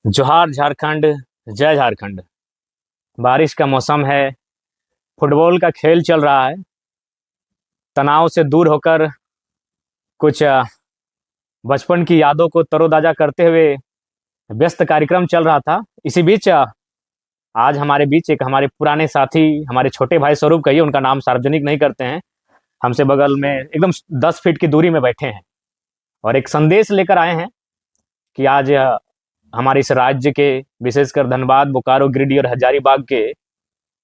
जोहार झारखंड, जय झारखंड। बारिश का मौसम है, फुटबॉल का खेल चल रहा है। तनाव से दूर होकर कुछ बचपन की यादों को तरोताजा करते हुए व्यस्त कार्यक्रम चल रहा था। इसी बीच आज हमारे बीच एक हमारे पुराने साथी, हमारे छोटे भाई स्वरूप कहिए, उनका नाम सार्वजनिक नहीं करते हैं, हमसे बगल में एकदम 10 फीट की दूरी में बैठे हैं और एक संदेश लेकर आए हैं कि आज हमारे इस राज्य के, विशेषकर धनबाद, बोकारो, गिरिडीह और हजारीबाग के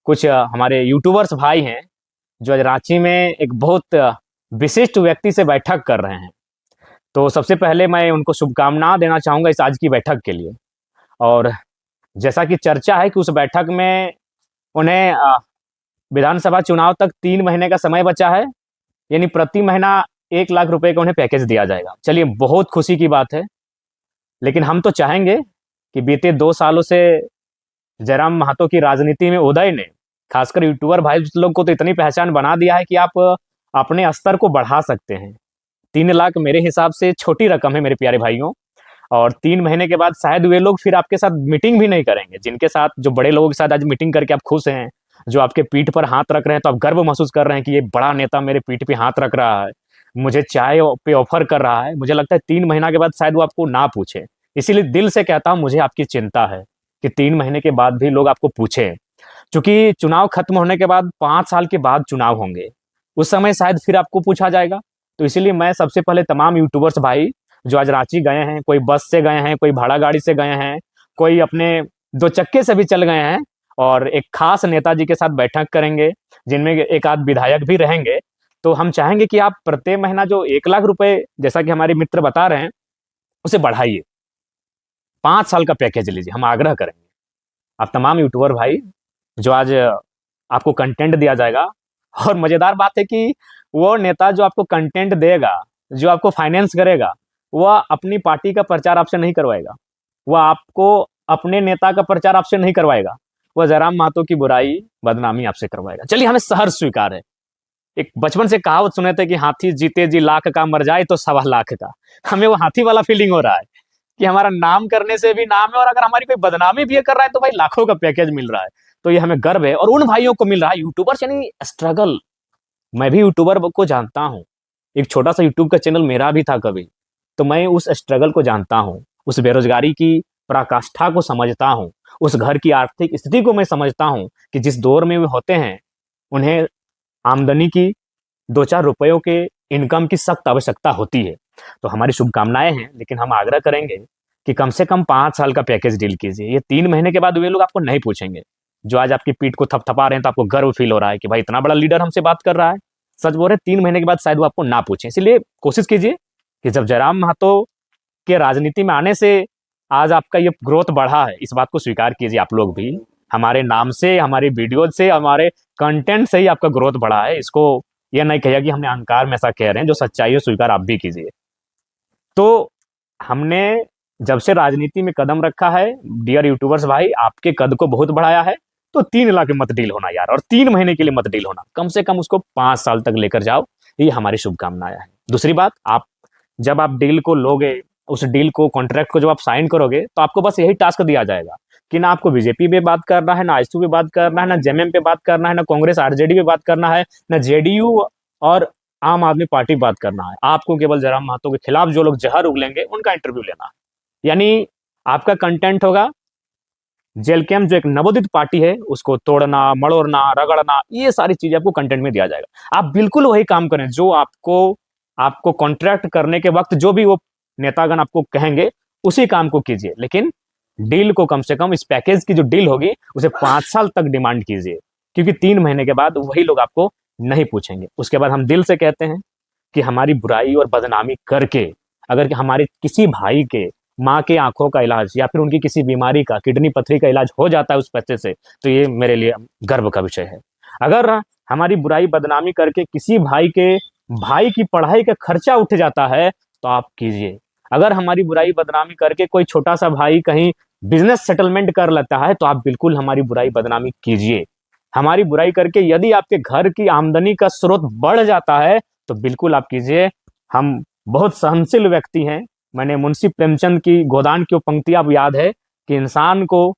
कुछ हमारे यूट्यूबर्स भाई हैं जो आज रांची में एक बहुत विशिष्ट व्यक्ति से बैठक कर रहे हैं। तो सबसे पहले मैं उनको शुभकामनाएं देना चाहूँगा इस आज की बैठक के लिए। और जैसा कि चर्चा है कि उस बैठक में उन्हें विधानसभा चुनाव तक 3 महीने का समय बचा है, यानी प्रति महीना 1 लाख रुपए का उन्हें पैकेज दिया जाएगा। चलिए, बहुत खुशी की बात है। लेकिन हम तो चाहेंगे कि बीते 2 सालों से जयराम महतो की राजनीति में उदय ने खासकर यूट्यूबर भाई लोग को तो इतनी पहचान बना दिया है कि आप अपने स्तर को बढ़ा सकते हैं। 3 लाख मेरे हिसाब से छोटी रकम है मेरे प्यारे भाइयों। और 3 महीने के बाद शायद वे लोग फिर आपके साथ मीटिंग भी नहीं करेंगे, जिनके साथ, जो बड़े लोगों के साथ आज मीटिंग करके आप खुश हैं, जो आपके पीठ पर हाथ रख रहे हैं, तो आप गर्व महसूस कर रहे हैं कि ये बड़ा नेता मेरे पीठ पे हाथ रख रहा है, मुझे चाय पे ऑफर कर रहा है। मुझे लगता है 3 महीना के बाद शायद वो आपको ना पूछे। इसीलिए दिल से कहता हूं, मुझे आपकी चिंता है कि 3 महीने के बाद भी लोग आपको पूछे, क्योंकि चुनाव खत्म होने के बाद 5 साल के बाद चुनाव होंगे, उस समय शायद फिर आपको पूछा जाएगा। तो इसीलिए मैं सबसे पहले तमाम यूट्यूबर्स भाई जो आज रांची गए हैं, कोई बस से गए हैं, कोई भाड़ा गाड़ी से गए हैं, कोई अपने 2 चक्के से भी चल गए हैं, और एक खास नेताजी के साथ बैठक करेंगे जिनमें एक आध विधायक भी रहेंगे। तो हम चाहेंगे कि आप प्रत्येक महीना जो 1 लाख रुपए, जैसा कि हमारे मित्र बता रहे हैं, उसे बढ़ाइए। 5 साल का पैकेज लीजिए, हम आग्रह करेंगे। आप तमाम यूट्यूबर भाई जो आज आपको कंटेंट दिया जाएगा, और मजेदार बात है कि वो नेता जो आपको कंटेंट देगा, जो आपको फाइनेंस करेगा, वह अपनी पार्टी का प्रचार आपसे नहीं करवाएगा, वह आपको अपने नेता का प्रचार आपसे नहीं करवाएगा, वह जयराम महतो की बुराई, बदनामी आपसे करवाएगा। चलिए, हमें सहर्ष स्वीकार है। एक बचपन से कहावत सुने थे कि हाथी जीते जी लाख का, मर जाए तो 1.25 लाख का। हमें वो हाथी वाला फीलिंग हो रहा है कि हमारा नाम करने से भी नाम है, और अगर हमारी कोई बदनामी भी कर रहा है तो भाई लाखों का पैकेज मिल रहा है। तो ये हमें गर्व है, और उन भाइयों को मिल रहा है, यूट्यूबर्स यानी स्ट्रगल। मैं भी यूट्यूबर को जानता हूँ, एक छोटा सा यूट्यूब का चैनल मेरा भी था कभी, तो मैं उस स्ट्रगल को जानता हूँ, उस बेरोजगारी की पराकाष्ठा को समझता हूँ, उस घर की आर्थिक स्थिति को मैं समझता हूँ कि जिस दौर में वे होते हैं, उन्हें आमदनी की 2-4 रुपयों के इनकम की सख्त आवश्यकता होती है। तो हमारी शुभकामनाएं हैं, लेकिन हम आग्रह करेंगे कि कम से कम 5 साल का पैकेज डील कीजिए। ये 3 महीने के बाद वे लोग आपको नहीं पूछेंगे। जो आज आपकी पीठ को थपथपा रहे हैं, तो आपको गर्व फील हो रहा है कि भाई इतना बड़ा लीडर हमसे बात कर रहा है। सच बोल रहे, 3 महीने के बाद शायद वो आपको ना पूछे। इसलिए कोशिश कीजिए कि जब जयराम महतो के राजनीति में आने से आज आपका ये ग्रोथ बढ़ा है, इस बात को स्वीकार कीजिए। आप लोग भी हमारे नाम से, हमारी वीडियो से, हमारे कंटेंट से ही आपका ग्रोथ बढ़ा है। इसको यह नहीं कहिए कि हमने अहंकार में ऐसा कह रहे हैं, जो सच्चाई है स्वीकार आप भी कीजिए। तो हमने जब से राजनीति में कदम रखा है, डियर यूट्यूबर्स भाई, आपके कद को बहुत बढ़ाया है। तो 3 लाख मत डील होना यार, और 3 महीने के लिए मत डील होना, कम से कम उसको 5 साल तक लेकर जाओ। ये हमारी शुभकामनाएं हैं। दूसरी बात, आप जब आप डील को लोगे, उस डील को, कॉन्ट्रैक्ट को जब आप साइन करोगे, तो आपको बस यही टास्क दिया जाएगा कि ना आपको बीजेपी पे बात करना है, ना आईएसयू पे बात करना है, ना जेएमएम पे बात करना है, ना कांग्रेस आरजेडी पे बात करना है, ना जेडीयू और आम आदमी पार्टी पे बात करना है। आपको केवल जयराम महतो के खिलाफ जो लोग जहर उगलेंगे, उनका इंटरव्यू लेना है। यानी आपका कंटेंट होगा जेल कैंप, जो एक नवोदित पार्टी है, उसको तोड़ना, मड़ोड़ना, रगड़ना, ये सारी चीजें आपको कंटेंट में दिया जाएगा। आप बिल्कुल वही काम करें जो आपको कॉन्ट्रैक्ट करने के वक्त जो भी वो नेतागण आपको कहेंगे, उसी काम को कीजिए। लेकिन डील को कम से कम, इस पैकेज की जो डील होगी, उसे 5 साल तक डिमांड कीजिए, क्योंकि 3 महीने के बाद वही लोग आपको नहीं पूछेंगे। उसके बाद हम दिल से कहते हैं कि हमारी बुराई और बदनामी करके अगर हमारे किसी भाई के माँ के आंखों का इलाज, या फिर उनकी किसी बीमारी का, किडनी पथरी का इलाज हो जाता है उस पैसे से, तो ये मेरे लिए गर्व का विषय है। अगर हमारी बुराई बदनामी करके किसी भाई की पढ़ाई का खर्चा उठ जाता है, तो आप कीजिए। अगर हमारी बुराई बदनामी करके कोई छोटा सा भाई कहीं बिजनेस सेटलमेंट कर लेता है, तो आप बिल्कुल हमारी बुराई बदनामी कीजिए। हमारी बुराई करके यदि आपके घर की आमदनी का स्रोत बढ़ जाता है, तो बिल्कुल आप कीजिए। हम बहुत सहनशील व्यक्ति हैं। मैंने मुंशी प्रेमचंद की गोदान की पंक्ति आप याद है कि इंसान को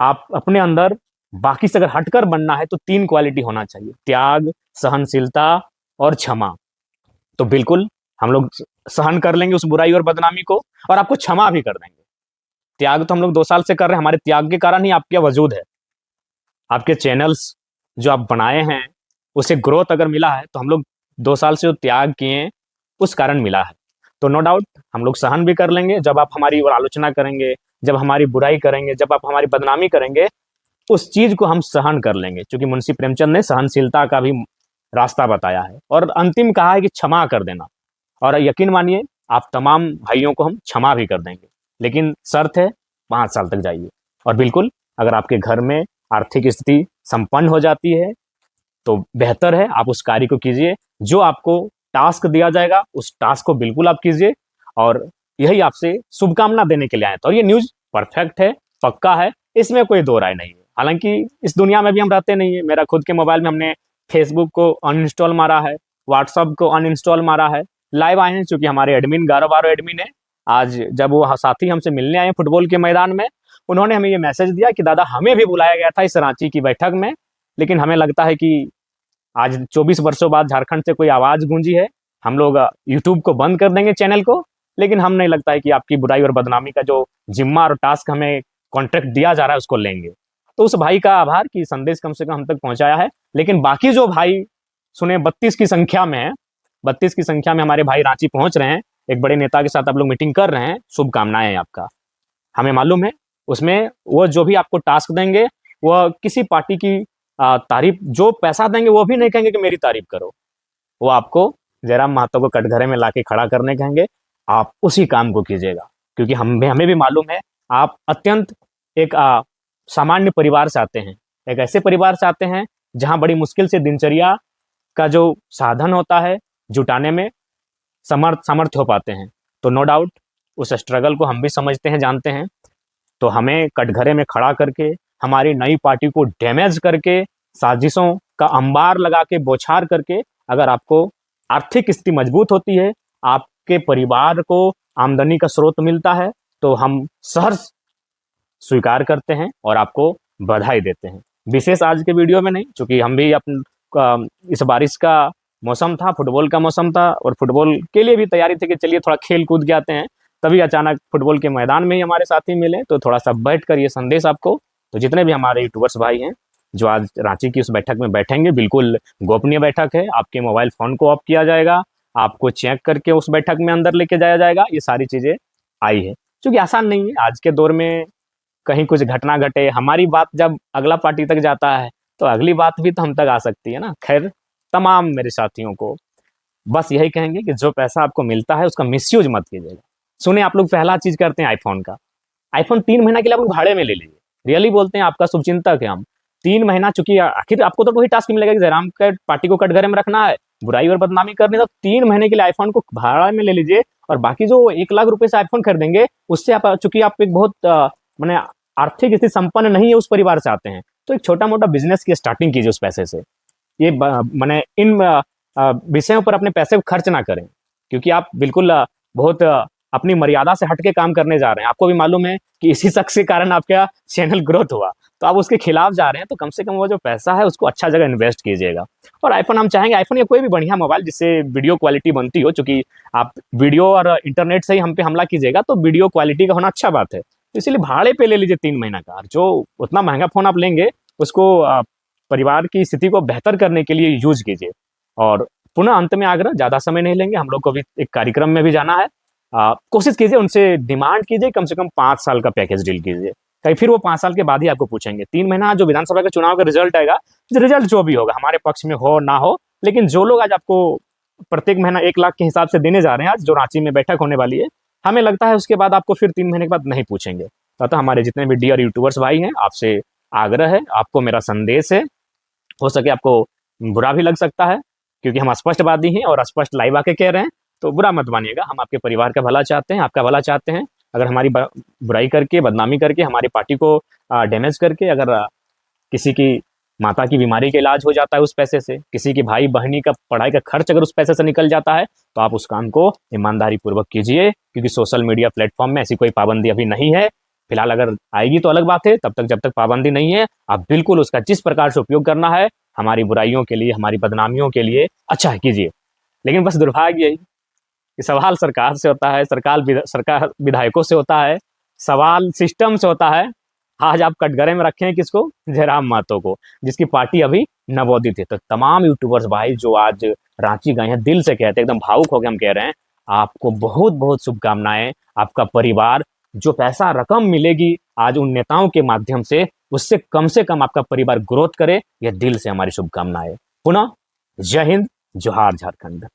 आप अपने अंदर बाकी से अगर हटकर बनना है तो 3 क्वालिटी होना चाहिए, त्याग, सहनशीलता और क्षमा। तो बिल्कुल हम लोग सहन कर लेंगे उस बुराई और बदनामी को, और आपको क्षमा भी कर देंगे। त्याग तो हम लोग 2 साल से कर रहे हैं, हमारे त्याग के कारण ही आपका वजूद है। आपके चैनल्स जो आप बनाए हैं उसे ग्रोथ अगर मिला है तो हम लोग 2 साल से जो त्याग किए उस कारण मिला है। तो नो डाउट हम लोग सहन भी कर लेंगे। जब आप हमारी आलोचना करेंगे, जब हमारी बुराई करेंगे, जब आप हमारी बदनामी करेंगे, उस चीज को हम सहन कर लेंगे, क्योंकि मुंशी प्रेमचंद ने सहनशीलता का भी रास्ता बताया है। और अंतिम कहा है कि क्षमा कर देना। और यकीन मानिए आप तमाम भाइयों को हम क्षमा भी कर देंगे, लेकिन शर्त है 5 साल तक जाइए। और बिल्कुल अगर आपके घर में आर्थिक स्थिति संपन्न हो जाती है तो बेहतर है आप उस कार्य को कीजिए। जो आपको टास्क दिया जाएगा उस टास्क को बिल्कुल आप कीजिए, और यही आपसे शुभकामना देने के लिए आए थे। और ये न्यूज परफेक्ट है, पक्का है, इसमें कोई दो राय नहीं है। हालांकि इस दुनिया में भी हम रहते नहीं है। मेरा खुद के मोबाइल में हमने फेसबुक को अनइंस्टॉल मारा है, व्हाट्सअप को अनइंस्टॉल मारा है। लाइव आए हैं चूंकि हमारे एडमिन 11-12 एडमिन है। आज जब वो साथी हमसे मिलने आए फुटबॉल के मैदान में, उन्होंने हमें ये मैसेज दिया कि दादा हमें भी बुलाया गया था इस रांची की बैठक में, लेकिन हमें लगता है कि आज 24 वर्षों बाद झारखंड से कोई आवाज गूंजी है, हम लोग यूट्यूब को बंद कर देंगे चैनल को, लेकिन हम नहीं लगता है कि आपकी बुराई और बदनामी का जो जिम्मा और टास्क हमें कॉन्ट्रैक्ट दिया जा रहा है उसको लेंगे। तो उस भाई का आभार कि संदेश कम से कम हम तक पहुंचाया है। लेकिन बाकी जो भाई सुने 32 की संख्या में है, 32 की संख्या में हमारे भाई रांची पहुंच रहे हैं, एक बड़े नेता के साथ आप लोग मीटिंग कर रहे हैं, शुभकामनाएं हैं आपका। हमें मालूम है उसमें वो जो भी आपको टास्क देंगे वह किसी पार्टी की तारीफ, जो पैसा देंगे वो भी नहीं कहेंगे कि मेरी तारीफ करो, वो आपको जयराम महतो को कटघरे में लाके खड़ा करने कहेंगे। आप उसी काम को कीजिएगा, क्योंकि हमें भी मालूम है आप अत्यंत एक सामान्य परिवार से आते हैं, एक ऐसे परिवार से आते हैं जहां बड़ी मुश्किल से दिनचर्या का जो साधन होता है जुटाने में सामर्थ्य हो पाते हैं। तो नो डाउट उस स्ट्रगल को हम भी समझते हैं, जानते हैं। तो हमें कटघरे में खड़ा करके, हमारी नई पार्टी को डैमेज करके, साजिशों का अंबार लगा के, बौछार करके, अगर आपको आर्थिक स्थिति मजबूत होती है, आपके परिवार को आमदनी का स्रोत मिलता है, तो हम सहर्ष स्वीकार करते हैं और आपको बधाई देते हैं। विशेष आज के वीडियो में नहीं, क्योंकि हम भी इस बारिश का मौसम था, फुटबॉल का मौसम था, और फुटबॉल के लिए भी तैयारी थी कि चलिए थोड़ा खेल कूद के आते हैं। तभी अचानक फुटबॉल के मैदान में ही हमारे साथी मिले, तो थोड़ा सा बैठ कर ये संदेश आपको, तो जितने भी हमारे यूट्यूबर्स भाई हैं जो आज रांची की उस बैठक में बैठेंगे, बिल्कुल गोपनीय बैठक है, आपके मोबाइल फोन को ऑफ किया जाएगा, आपको चेक करके उस बैठक में अंदर लेके जाया जाएगा। ये सारी चीजें आई है, क्योंकि आसान नहीं है आज के दौर में कहीं कुछ घटना घटे, हमारी बात जब अगला पार्टी तक जाता है तो अगली बात भी तो हम तक आ सकती है ना। खैर, तमाम मेरे साथियों को बस यही कहेंगे कि जो पैसा आपको मिलता है उसका मिसयूज मत कीजिएगा। सुने आप लोग पहला चीज करते हैं आईफोन का, आईफोन 3 महीना के लिए आप लोग भाड़े में ले लीजिए। रियली बोलते हैं, आपका शुभचिंतक है हम। 3 महीना, चूंकि आखिर आपको तो वही टास्क मिलेगा कि जयराम के पार्टी को कटघरे में रखना है, बुराई और बदनामी करनी, तो 3 महीने के लिए आईफोन को भाड़ा में ले लीजिए। और बाकी जो 1 लाख रुपए से आईफोन खरीदेंगे, उससे आप, चूंकि आप एक बहुत मैंने आर्थिक स्थिति संपन्न नहीं है उस परिवार से आते हैं, तो एक छोटा मोटा बिजनेस की स्टार्टिंग कीजिए उस पैसे से। ये मैंने इन विषयों पर अपने पैसे को खर्च ना करें, क्योंकि आप बिल्कुल बहुत अपनी मर्यादा से हटके काम करने जा रहे हैं। आपको भी मालूम है कि इसी शख्स के कारण आपका चैनल ग्रोथ हुआ, तो आप उसके खिलाफ जा रहे हैं, तो कम से कम वो जो पैसा है उसको अच्छा जगह इन्वेस्ट कीजिएगा। और आईफोन हम चाहेंगे, आईफोन या कोई भी बढ़िया मोबाइल जिससे वीडियो क्वालिटी बनती हो, चूंकि आप वीडियो और इंटरनेट से ही हम पे हमला कीजिएगा तो वीडियो क्वालिटी का होना अच्छा बात है, इसलिए भाड़े पे ले लीजिए 3 महीना का। जो उतना महंगा फोन आप लेंगे उसको परिवार की स्थिति को बेहतर करने के लिए यूज कीजिए। और पुनः अंत में आग्रह, ज्यादा समय नहीं लेंगे, हम लोग को भी एक कार्यक्रम में भी जाना है। कोशिश कीजिए, उनसे डिमांड कीजिए, कम से कम 5 साल का पैकेज डील कीजिए, कहीं फिर वो 5 साल के बाद ही आपको पूछेंगे। 3 महीना जो विधानसभा के चुनाव का रिजल्ट आएगा, रिजल्ट जो भी होगा हमारे पक्ष में हो ना हो, लेकिन जो लोग आज आपको प्रत्येक महीना 1 लाख के हिसाब से देने जा रहे हैं, आज जो रांची में बैठक होने वाली है, हमें लगता है उसके बाद आपको फिर 3 महीने के बाद नहीं पूछेंगे। अतः हमारे जितने भी डियर यूट्यूबर्स भाई हैं, आपसे आग्रह है, आपको मेरा संदेश है, हो सके आपको बुरा भी लग सकता है, क्योंकि हम स्पष्टवादी हैं और स्पष्ट लाइव आके कह रहे हैं, तो बुरा मत मानिएगा। हम आपके परिवार का भला चाहते हैं, आपका भला चाहते हैं। अगर हमारी बुराई करके, बदनामी करके, हमारी पार्टी को डैमेज करके, अगर किसी की माता की बीमारी का इलाज हो जाता है उस पैसे से, किसी की भाई बहनी का पढ़ाई का खर्च अगर उस पैसे से निकल जाता है, तो आप उस काम को ईमानदारी पूर्वक कीजिए, क्योंकि सोशल मीडिया प्लेटफॉर्म में ऐसी कोई पाबंदी अभी नहीं है। फिलहाल अगर आएगी तो अलग बात है, तब तक जब तक पाबंदी नहीं है आप बिल्कुल उसका जिस प्रकार से उपयोग करना है हमारी बुराइयों के लिए, हमारी बदनामियों के लिए अच्छा कीजिए। लेकिन बस दुर्भाग्य यही कि सवाल सरकार से होता है, सरकार विधायकों से होता है, सवाल सिस्टम से होता है। आज आप कटघरे में रखे हैं किसको? जयराम महतो को, जिसकी पार्टी अभी नवोदित है। तो तमाम यूट्यूबर्स भाई जो आज रांची गए हैं, दिल से कहते हैं, एकदम भावुक होकर हम कह रहे हैं, आपको बहुत बहुत शुभकामनाएं। आपका परिवार, जो पैसा रकम मिलेगी आज उन नेताओं के माध्यम से कम आपका परिवार ग्रोथ करे, यह दिल से हमारी शुभकामनाएं। पुनः जय हिंद, जोहार झारखंड।